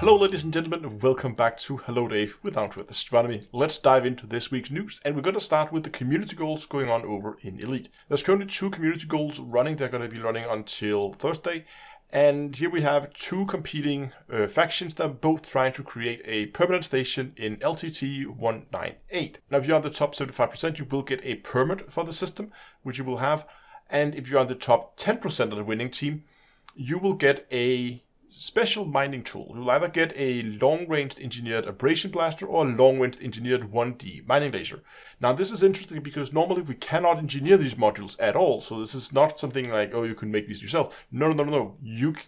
Hello ladies and gentlemen, welcome back to Hello Dave with Astronomy. Let's dive into this week's news, and we're going to start with the community goals going on over in Elite. There's currently 2 community goals running. They're going to be running until Thursday, and here we have 2 competing factions that are both trying to create a permanent station in LTT 198. Now if you're on the top 75%, you will get a permit for the system, which you will have, and if you're on the top 10% of the winning team, you will get a special mining tool. You'll either get a long-range engineered abrasion blaster or a long-range engineered 1D mining laser. Now this is interesting because normally we cannot engineer these modules at all. So this is not something like, oh, you can make these yourself. No.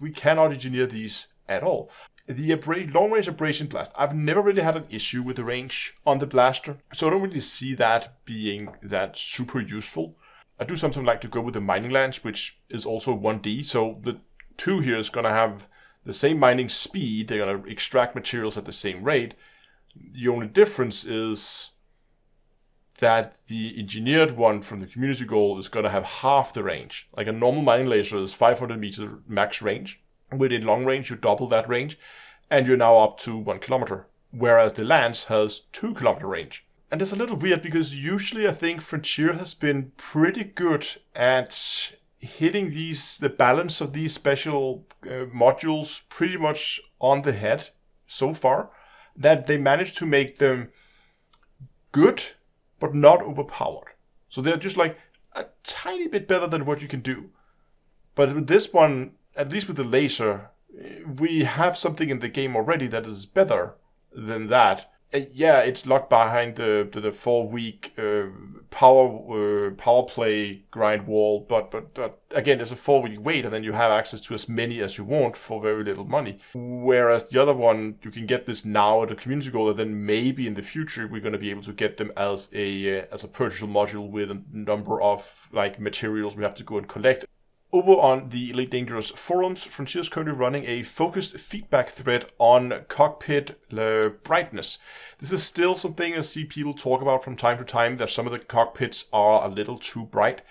We cannot engineer these at all. The long-range abrasion blaster, I've never really had an issue with the range on the blaster, so I don't really see that being that super useful. I do sometimes like to go with the mining lance, which is also 1D, so the 2 here is going to have the same mining speed. They're going to extract materials at the same rate. The only difference is that the engineered one from the community goal is going to have half the range. Like a normal mining laser is 500 meter max range. Within long range, you double that range, and you're now up to 1 kilometer. Whereas the lance has 2 kilometer range. And it's a little weird because usually I think Frontier has been pretty good at hitting the balance of these special modules pretty much on the head so far, that they managed to make them good but not overpowered. So they're just like a tiny bit better than what you can do. But with this one, at least with the laser, we have something in the game already that is better than that. Yeah, it's locked behind the 4-week power play grind wall, but again, it's a 4-week wait, and then you have access to as many as you want for very little money. Whereas the other one, you can get this now at a community goal, and then maybe in the future we're going to be able to get them as a purchasable module with a number of like materials we have to go and collect. Over on the Elite Dangerous forums, Frontier is currently running a focused feedback thread on cockpit brightness. This is still something I see people talk about from time to time, that some of the cockpits are a little too bright.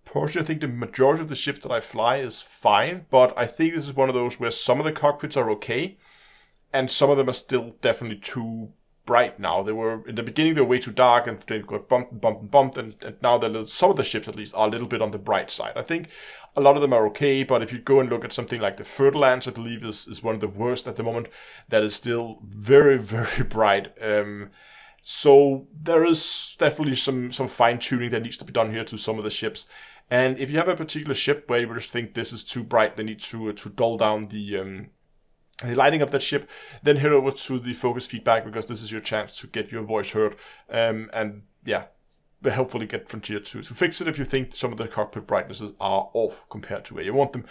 Personally, I think the majority of the ships that I fly is fine, but I think this is one of those where some of the cockpits are okay, and some of them are still definitely too bright now. They were, in the beginning, they were way too dark, and they got bumped, and now some of the ships at least are a little bit on the bright side. I think a lot of them are okay, but if you go and look at something like the Fertilance, I believe is one of the worst at the moment. That is still very, very bright. So there is definitely some fine tuning that needs to be done here to some of the ships. And if you have a particular ship where you just think this is too bright, they need to dull down the lighting of that ship, then head over to the focus feedback, because this is your chance to get your voice heard. And yeah, we'll hopefully get Frontier to fix it if you think some of the cockpit brightnesses are off compared to where you want them.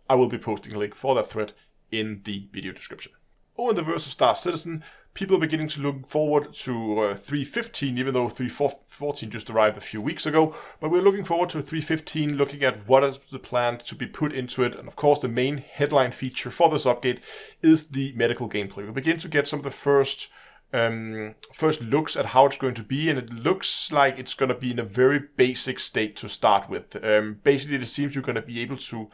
I will be posting a link for that thread in the video description. Oh, in the verse of Star Citizen, people are beginning to look forward to 3.15, even though 3.14 just arrived a few weeks ago. But we're looking forward to 3.15, looking at what is the plan to be put into it. And of course, the main headline feature for this update is the medical gameplay. We begin to get some of the first looks at how it's going to be, and it looks like it's going to be in a very basic state to start with. Basically, it seems you're going to be able to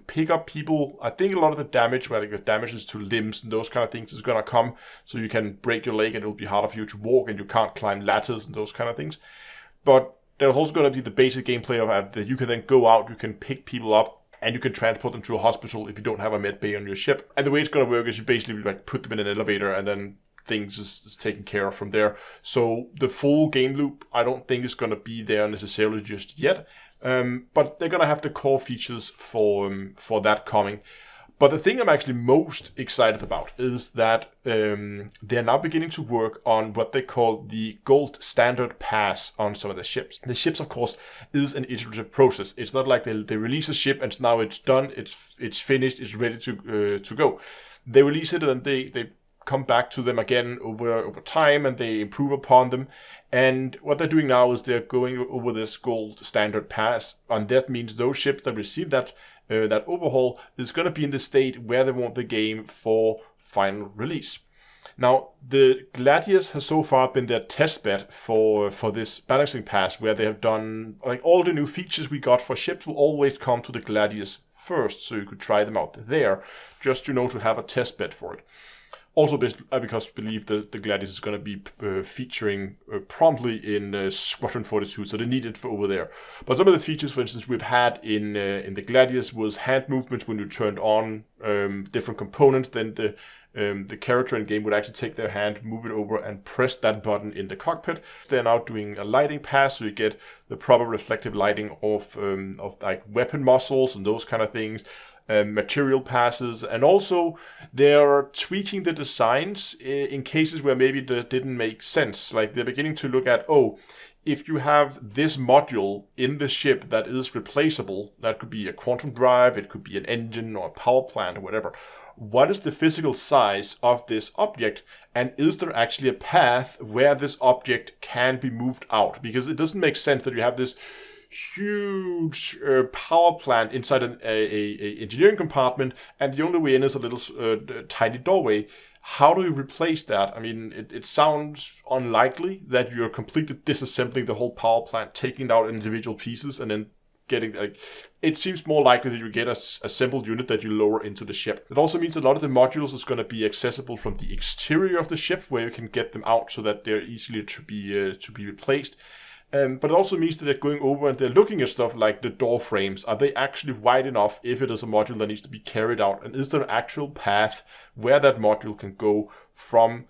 pick up people. I think a lot of the damage, where the damages to limbs and those kind of things, is going to come, so you can break your leg and it'll be harder for you to walk, and you can't climb ladders and those kind of things. But there's also going to be the basic gameplay of that you can then go out, you can pick people up, and you can transport them to a hospital if you don't have a med bay on your ship. And the way it's going to work is you basically like put them in an elevator, and then things is taken care of from there. So the full game loop, I don't think is going to be there necessarily just yet. But they're going to have the core features for that coming. But the thing I'm actually most excited about is that they're now beginning to work on what they call the gold standard pass on some of the ships. The ships, of course, is an iterative process. It's not like they release a ship and now it's done, it's finished, it's ready to go. They release it and they come back to them again over time, and they improve upon them. And what they're doing now is they're going over this gold standard pass, and that means those ships that receive that overhaul is going to be in the state where they want the game for final release. Now, the Gladius has so far been their test bed for this balancing pass, where they have done, like, all the new features we got for ships will always come to the Gladius first, so you could try them out there, just to have a test bed for it. Also, because I believe the Gladius is going to be featuring promptly in Squadron 42, so they need it for over there. But some of the features, for instance, we've had in the Gladius was hand movements when you turned on different components. Then the character in game would actually take their hand, move it over, and press that button in the cockpit. They're now doing a lighting pass, so you get the proper reflective lighting of like weapon muzzles and those kind of things. Material passes, and also they're tweaking the designs in cases where maybe that didn't make sense. Like they're beginning to look at, if you have this module in the ship that is replaceable, that could be a quantum drive, it could be an engine or a power plant or whatever. What is the physical size of this object, and is there actually a path where this object can be moved out? Because it doesn't make sense that you have this huge power plant inside an engineering compartment, and the only way in is a little tiny doorway. How do you replace that? I mean, it sounds unlikely that you're completely disassembling the whole power plant, taking it out in individual pieces, and then getting it seems more likely that you get a assembled unit that you lower into the ship. It also means a lot of the modules is going to be accessible from the exterior of the ship, where you can get them out so that they're easily to be replaced. But it also means that they're going over and they're looking at stuff like the door frames. Are they actually wide enough if it is a module that needs to be carried out? And is there an actual path where that module can go from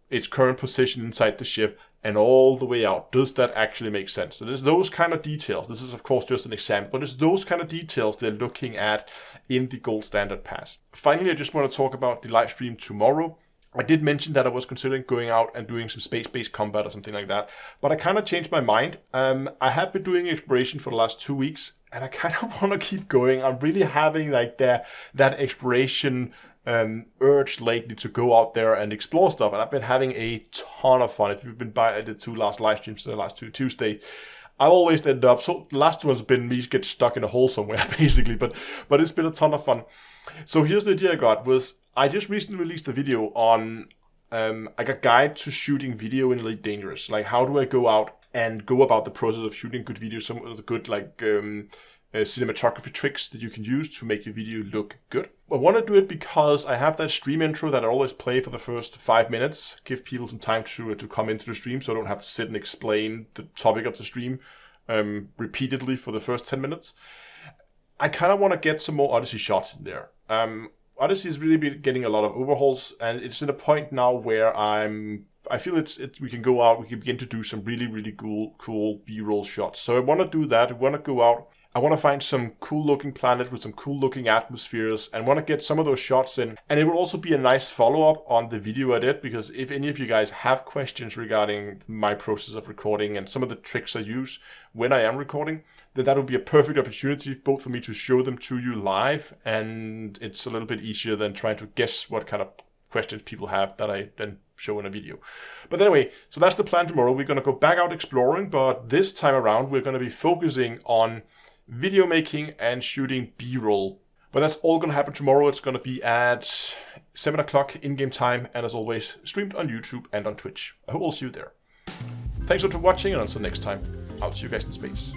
its current position inside the ship and all the way out? Does that actually make sense? So there's those kind of details. This is, of course, just an example, but it's those kind of details they're looking at in the gold standard pass. Finally, I just want to talk about the live stream tomorrow. I did mention that I was considering going out and doing some space-based combat or something like that, but I kind of changed my mind. I have been doing exploration for the last 2 weeks, and I kind of want to keep going. I'm really having like that exploration urge lately to go out there and explore stuff, and I've been having a ton of fun. If you've been by the 2 last live streams, the last 2 Tuesdays, I've always ended up, so the last one has been me get stuck in a hole somewhere, basically, but it's been a ton of fun. So here's the idea I got was, I just recently released a video on like a guide to shooting video in Elite Dangerous. Like, how do I go out and go about the process of shooting good video, some of the good like cinematography tricks that you can use to make your video look good. I want to do it because I have that stream intro that I always play for the first 5 minutes, give people some time to come into the stream so I don't have to sit and explain the topic of the stream repeatedly for the first 10 minutes. I kind of want to get some more Odyssey shots in there. Odyssey has really been getting a lot of overhauls, and it's in a point now where I feel we can go out, we can begin to do some really, really cool B-roll shots. So I want to do that. I want to go out. I want to find some cool-looking planet with some cool-looking atmospheres, and want to get some of those shots in. And it will also be a nice follow-up on the video I did, because if any of you guys have questions regarding my process of recording and some of the tricks I use when I am recording, then that would be a perfect opportunity both for me to show them to you live, and it's a little bit easier than trying to guess what kind of questions people have that I then show in a video. But anyway, so that's the plan tomorrow. We're going to go back out exploring, but this time around we're going to be focusing on video making and shooting B-roll. But that's all going to happen tomorrow. It's going to be at 7 o'clock in-game time, and as always, streamed on YouTube and on Twitch. I hope I'll see you there. Thanks a lot for watching, and until next time, I'll see you guys in space.